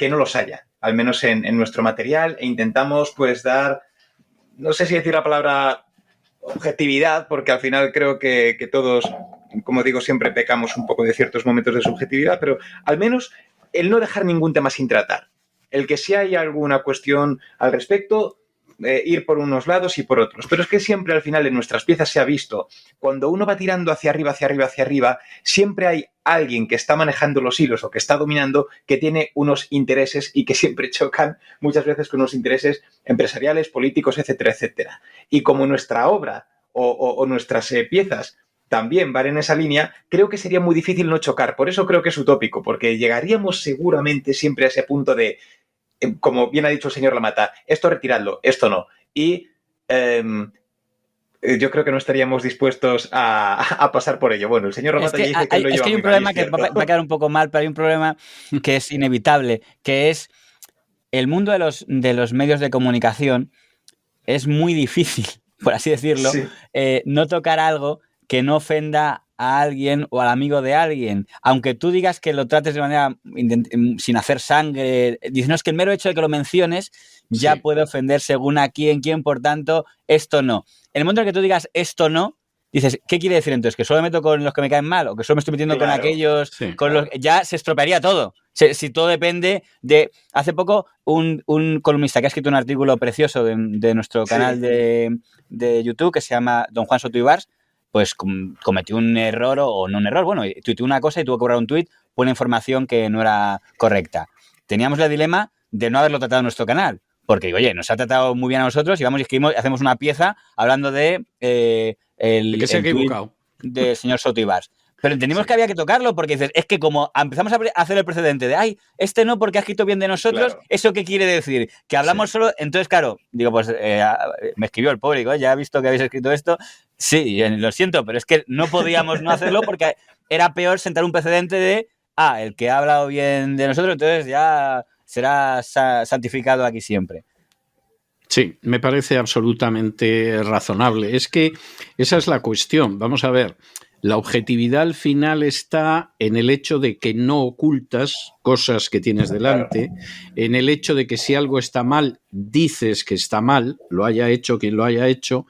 no los haya, al menos en nuestro material, e intentamos pues dar... No sé si decir la palabra objetividad, porque al final creo que todos, como digo, siempre pecamos un poco de ciertos momentos de subjetividad, pero al menos el no dejar ningún tema sin tratar. El que si hay alguna cuestión al respecto, ir por unos lados y por otros. Pero es que siempre al final en nuestras piezas se ha visto, cuando uno va tirando hacia arriba, siempre hay alguien que está manejando los hilos o que está dominando, que tiene unos intereses y que siempre chocan muchas veces con unos intereses empresariales, políticos, etcétera, etcétera. Y como nuestra obra o nuestras piezas también van en esa línea, creo que sería muy difícil no chocar. Por eso creo que es utópico, porque llegaríamos seguramente siempre a ese punto de, como bien ha dicho el señor Lamata, esto retiradlo, esto no. Y yo creo que no estaríamos dispuestos a pasar por ello. Bueno, el señor Lamata ya dice que lo lleva muy mal. Es que hay un problema que va a quedar un poco mal, pero hay un problema que es inevitable, que es el mundo de los medios de comunicación. Es muy difícil, por así decirlo, Sí. No tocar algo que no ofenda a alguien o al amigo de alguien. Aunque tú digas que lo trates de manera sin hacer sangre, diciendo que el mero hecho de que lo menciones ya puede ofender según a quién, por tanto, esto no. En el momento en que tú digas esto no, dices, ¿qué quiere decir entonces? ¿Que solo me meto con los que me caen mal? ¿O que solo me estoy metiendo con aquellos? Ya se estropearía todo. Si todo depende de... Hace poco un columnista que ha escrito un artículo precioso de nuestro canal de YouTube, que se llama Don Juan Soto Ibars, pues cometió un error, o no un error, bueno, tuiteó una cosa y tuvo que borrar un tuit por una información que no era correcta. Teníamos el dilema de no haberlo tratado en nuestro canal, porque digo, oye, nos ha tratado muy bien a nosotros y vamos y escribimos, hacemos una pieza hablando de que se ha equivocado del señor Soto Ibars. Pero entendimos que había que tocarlo porque dices, es que como empezamos a hacer el precedente de, ay, este no porque ha escrito bien de nosotros, ¿eso qué quiere decir? Que hablamos solo... Entonces, claro, digo, pues me escribió el pobre, digo, ya he visto que habéis escrito esto. Sí, lo siento, pero es que no podíamos no hacerlo porque era peor sentar un precedente de, el que ha hablado bien de nosotros, entonces ya será santificado aquí siempre. Sí, me parece absolutamente razonable. Es que esa es la cuestión. Vamos a ver. La objetividad al final está en el hecho de que no ocultas cosas que tienes delante, en el hecho de que si algo está mal, dices que está mal, lo haya hecho quien lo haya hecho,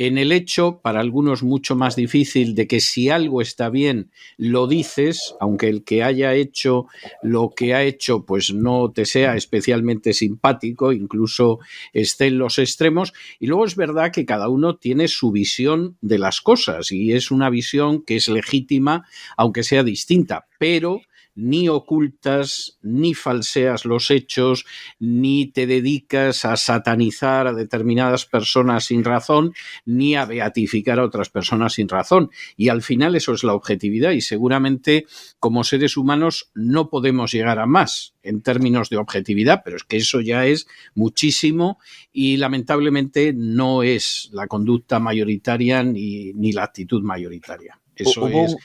en el hecho, para algunos mucho más difícil, de que si algo está bien, lo dices, aunque el que haya hecho lo que ha hecho pues no te sea especialmente simpático, incluso esté en los extremos. Y luego es verdad que cada uno tiene su visión de las cosas y es una visión que es legítima, aunque sea distinta, pero ni ocultas, ni falseas los hechos, ni te dedicas a satanizar a determinadas personas sin razón, ni a beatificar a otras personas sin razón. Y al final eso es la objetividad y seguramente como seres humanos no podemos llegar a más en términos de objetividad, pero es que eso ya es muchísimo y lamentablemente no es la conducta mayoritaria ni la actitud mayoritaria. Eso es...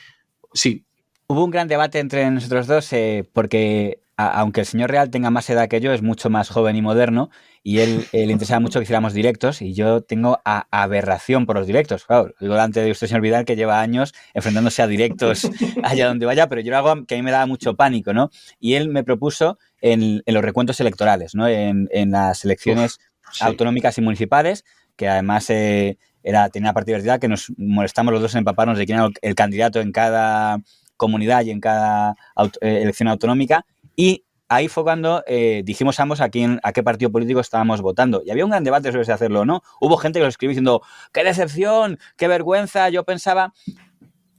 Sí. Hubo un gran debate entre nosotros dos porque, aunque el señor Real tenga más edad que yo, es mucho más joven y moderno y él le interesaba mucho que hiciéramos directos y yo tengo aberración por los directos. Claro, digo delante de usted, señor Vidal, que lleva años enfrentándose a directos allá donde vaya, pero yo era algo que a mí me daba mucho pánico, ¿no? Y él me propuso en los recuentos electorales, ¿no? En las elecciones autonómicas y municipales, que además... tenía la particularidad que nos molestamos los dos en empaparnos de quién era el candidato en cada comunidad y en cada elección autonómica, y ahí fue cuando dijimos ambos a qué partido político estábamos votando, y había un gran debate sobre si hacerlo o no. Hubo gente que lo escribió diciendo, ¡qué decepción! ¡Qué vergüenza!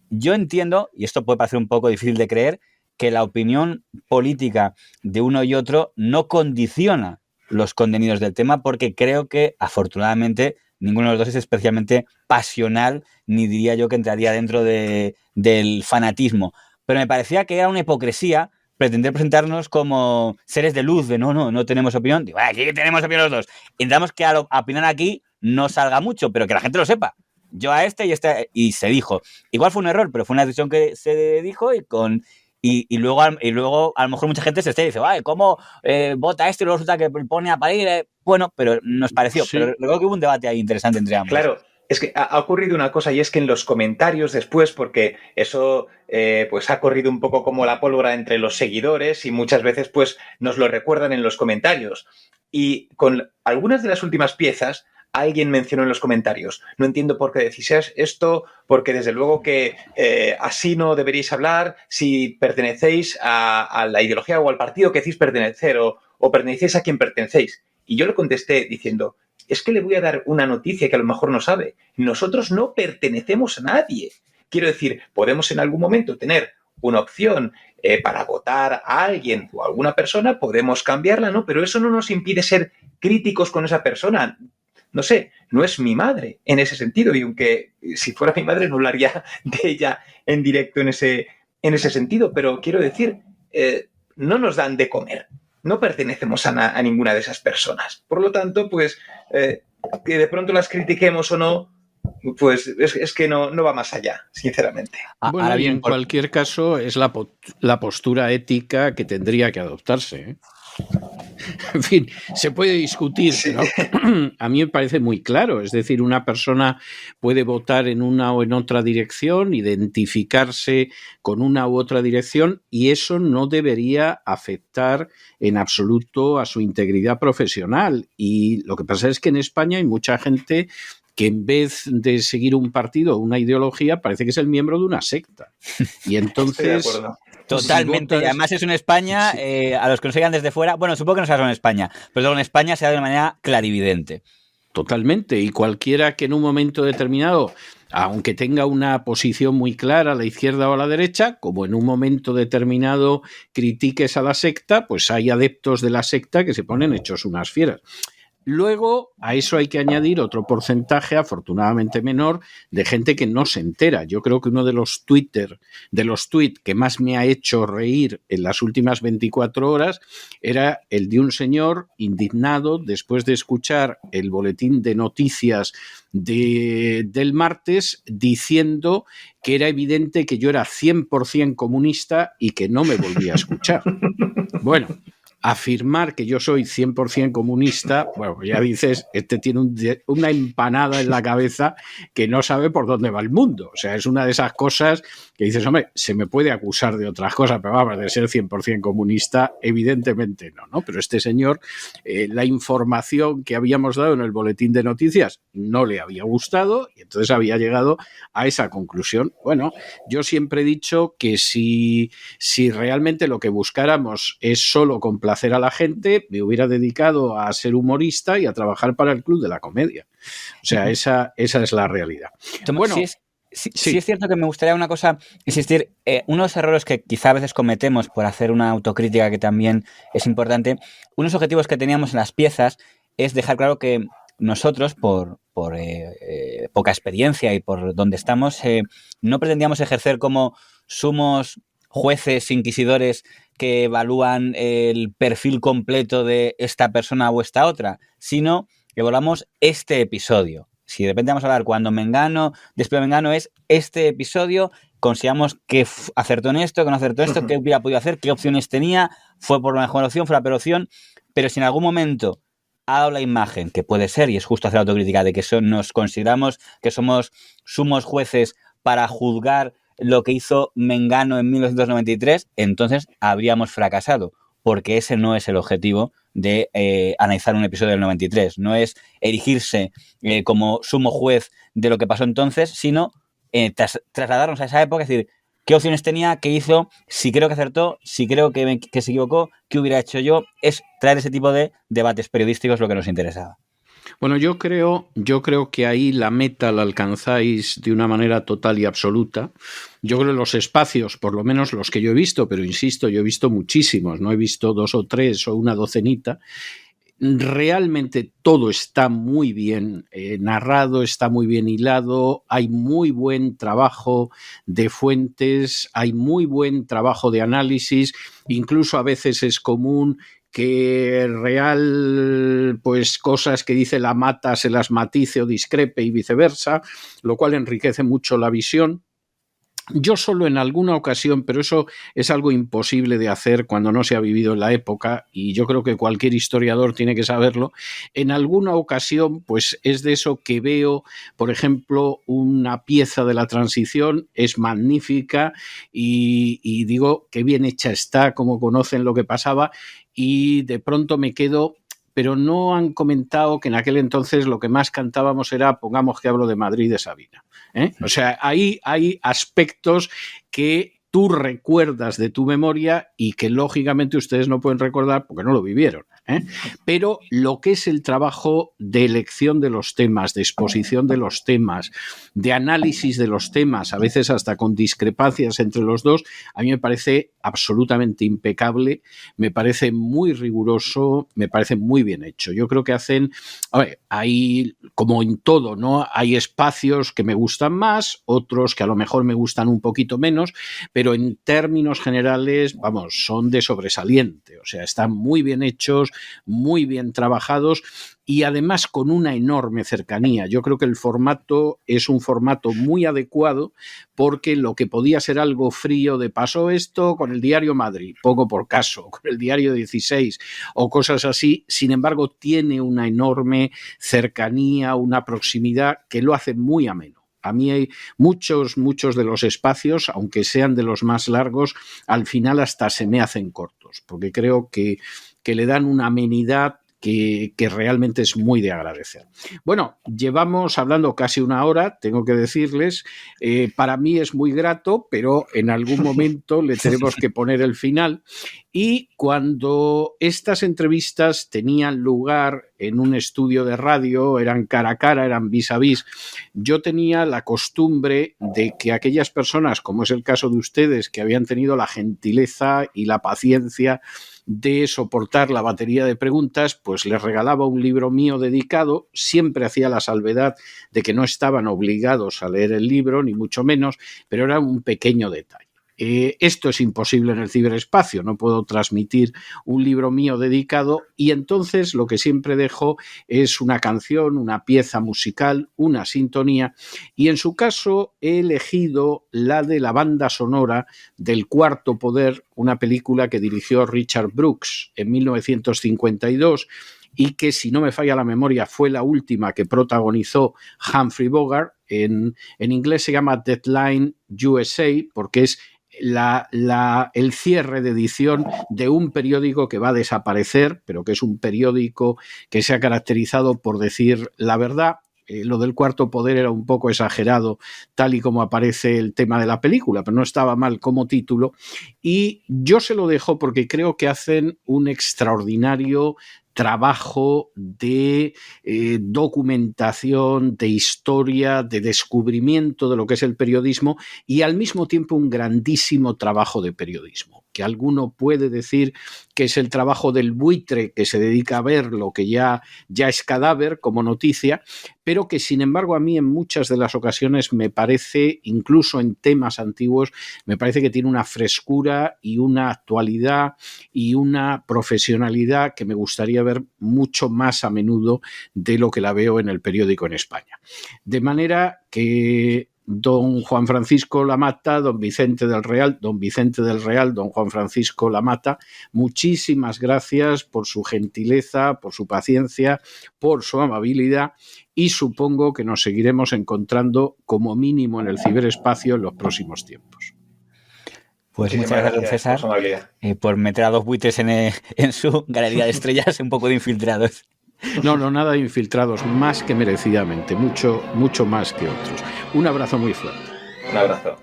Yo entiendo, y esto puede parecer un poco difícil de creer, que la opinión política de uno y otro no condiciona los contenidos del tema, porque creo que, afortunadamente, ninguno de los dos es especialmente pasional, ni diría yo que entraría dentro del fanatismo. Pero me parecía que era una hipocresía pretender presentarnos como seres de luz, de no tenemos opinión. Digo, aquí tenemos opinión los dos. Intentamos que a opinar aquí no salga mucho, pero que la gente lo sepa. Yo a y se dijo. Igual fue un error, pero fue una decisión que se dijo y luego a lo mejor mucha gente se dice, vale, ¿cómo vota y luego resulta que pone a parir? Bueno, pero nos pareció. Sí. Pero luego que hubo un debate ahí interesante entre ambos. Claro. Es que ha ocurrido una cosa, y es que en los comentarios después, porque eso pues ha corrido un poco como la pólvora entre los seguidores y muchas veces pues nos lo recuerdan en los comentarios. Y con algunas de las últimas piezas, alguien mencionó en los comentarios, no entiendo por qué decís esto, porque desde luego que así no deberíais hablar si pertenecéis a la ideología o al partido que decís pertenecer o pertenecéis a quien pertenecéis. Y yo le contesté diciendo, es que le voy a dar una noticia que a lo mejor no sabe. Nosotros no pertenecemos a nadie. Quiero decir, podemos en algún momento tener una opción para votar a alguien o a alguna persona, podemos cambiarla, ¿no? Pero eso no nos impide ser críticos con esa persona. No sé, no es mi madre en ese sentido, y aunque si fuera mi madre no hablaría de ella en directo en ese sentido, pero quiero decir, no nos dan de comer. No pertenecemos a ninguna de esas personas. Por lo tanto, pues, que de pronto las critiquemos o no, pues es que no va más allá, sinceramente. Bueno, ahora bien, en cualquier caso, es la postura ética que tendría que adoptarse, ¿eh? En fin, se puede discutir, sí. Pero a mí me parece muy claro. Es decir, una persona puede votar en una o en otra dirección, identificarse con una u otra dirección, y eso no debería afectar en absoluto a su integridad profesional. Y lo que pasa es que en España hay mucha gente que en vez de seguir un partido o una ideología parece que es el miembro de una secta. Y entonces... Totalmente, y además es en España, sí. A los que nos oigan desde fuera, bueno, supongo que no se hace en España, pero luego en España se da de manera clarividente. Totalmente, y cualquiera que en un momento determinado, aunque tenga una posición muy clara a la izquierda o a la derecha, como en un momento determinado critiques a la secta, pues hay adeptos de la secta que se ponen hechos unas fieras. Luego, a eso hay que añadir otro porcentaje, afortunadamente menor, de gente que no se entera. Yo creo que uno de los tweets que más me ha hecho reír en las últimas 24 horas era el de un señor indignado después de escuchar el boletín de noticias del martes diciendo que era evidente que yo era 100% comunista y que no me volvía a escuchar. Bueno, afirmar que yo soy 100% comunista, bueno, ya dices, este tiene una empanada en la cabeza que no sabe por dónde va el mundo. O sea, es una de esas cosas que dices, hombre, se me puede acusar de otras cosas, pero vamos, de ser 100% comunista, evidentemente no. Pero este señor, la información que habíamos dado en el boletín de noticias no le había gustado y entonces había llegado a esa conclusión. Bueno, yo siempre he dicho que si realmente lo que buscáramos es solo complacer a la gente, me hubiera dedicado a ser humorista y a trabajar para el Club de la Comedia. O sea, esa es la realidad. Bueno, sí es cierto que me gustaría una cosa, insistir, unos errores que quizá a veces cometemos por hacer una autocrítica que también es importante, unos objetivos que teníamos en las piezas es dejar claro que nosotros, por poca experiencia y por donde estamos, no pretendíamos ejercer como sumos jueces inquisidores que evalúan el perfil completo de esta persona o esta otra, sino que evaluamos este episodio. Si de repente vamos a hablar cuando Mengano, después de Mengano, es este episodio, consideramos que acertó en esto, que no acertó en esto, qué hubiera podido hacer, qué opciones tenía, fue por la mejor opción, fue la peor opción, pero si en algún momento ha dado la imagen, que puede ser, y es justo hacer autocrítica, de que nos consideramos que somos sumos jueces para juzgar lo que hizo Mengano en 1993, entonces habríamos fracasado, porque ese no es el objetivo de analizar un episodio del 93. No es erigirse como sumo juez de lo que pasó entonces, sino trasladarnos a esa época, es decir, qué opciones tenía, qué hizo, si creo que acertó, si creo que se equivocó, qué hubiera hecho yo. Es traer ese tipo de debates periodísticos lo que nos interesaba. Bueno, yo creo que ahí la meta la alcanzáis de una manera total y absoluta. Yo creo que los espacios, por lo menos los que yo he visto, pero insisto, yo he visto muchísimos, no he visto 2 o 3 o una docenita. Realmente todo está muy bien narrado, está muy bien hilado, hay muy buen trabajo de fuentes, hay muy buen trabajo de análisis, incluso a veces es común que real, pues cosas que dice la Mata se las matice o discrepe y viceversa, lo cual enriquece mucho la visión. Yo solo en alguna ocasión, pero eso es algo imposible de hacer cuando no se ha vivido en la época, y yo creo que cualquier historiador tiene que saberlo, en alguna ocasión pues es de eso que veo, por ejemplo, una pieza de la transición, es magnífica y digo qué bien hecha está, como conocen lo que pasaba, y de pronto me quedo... Pero no han comentado que en aquel entonces lo que más cantábamos era Pongamos que hablo de Madrid de Sabina. O sea, ahí hay aspectos que tú recuerdas de tu memoria y que lógicamente ustedes no pueden recordar porque no lo vivieron. Pero lo que es el trabajo de elección de los temas, de exposición de los temas, de análisis de los temas, a veces hasta con discrepancias entre los dos, a mí me parece absolutamente impecable, me parece muy riguroso, me parece muy bien hecho. Yo creo que hacen, a ver, hay como en todo, ¿no? Hay espacios que me gustan más, otros que a lo mejor me gustan un poquito menos, pero en términos generales, vamos, son de sobresaliente, o sea, están muy bien hechos, muy bien trabajados y además con una enorme cercanía. Yo creo que el formato es un formato muy adecuado porque lo que podía ser algo frío de pasó esto con el diario Madrid, poco por caso, con el diario 16 o cosas así, sin embargo tiene una enorme cercanía, una proximidad que lo hace muy ameno. A mí hay muchos de los espacios, aunque sean de los más largos, al final hasta se me hacen cortos, porque creo que le dan una amenidad que realmente es muy de agradecer. Bueno, llevamos hablando casi una hora, tengo que decirles, para mí es muy grato, pero en algún momento le tenemos que poner el final. Y cuando estas entrevistas tenían lugar en un estudio de radio, eran cara a cara, eran vis a vis, yo tenía la costumbre de que aquellas personas, como es el caso de ustedes, que habían tenido la gentileza y la paciencia de soportar la batería de preguntas, pues les regalaba un libro mío dedicado, siempre hacía la salvedad de que no estaban obligados a leer el libro, ni mucho menos, pero era un pequeño detalle. Esto es imposible en el ciberespacio, no puedo transmitir un libro mío dedicado y entonces lo que siempre dejo es una canción, una pieza musical, una sintonía y en su caso he elegido la de la banda sonora del Cuarto Poder, una película que dirigió Richard Brooks en 1952 y que, si no me falla la memoria, fue la última que protagonizó Humphrey Bogart. En inglés se llama Deadline USA porque es el cierre de edición de un periódico que va a desaparecer, pero que es un periódico que se ha caracterizado por decir la verdad. Lo del Cuarto Poder era un poco exagerado, tal y como aparece el tema de la película, pero no estaba mal como título. Y yo se lo dejo porque creo que hacen un extraordinario trabajo de documentación, de historia, de descubrimiento de lo que es el periodismo y al mismo tiempo un grandísimo trabajo de periodismo, que alguno puede decir que es el trabajo del buitre que se dedica a ver lo que ya es cadáver como noticia, pero que sin embargo a mí en muchas de las ocasiones me parece, incluso en temas antiguos, me parece que tiene una frescura y una actualidad y una profesionalidad que me gustaría ver mucho más a menudo de lo que la veo en el periódico en España. De manera que don Juan Francisco Lamata, don Vicente del Real, don Juan Francisco Lamata, muchísimas gracias por su gentileza, por su paciencia, por su amabilidad y supongo que nos seguiremos encontrando como mínimo en el ciberespacio en los próximos tiempos. Pues muchas gracias, César, por meter a dos buitres en su galería de estrellas, un poco de infiltrados. No, nada de infiltrados, más que merecidamente, mucho más que otros. Un abrazo muy fuerte. Un abrazo.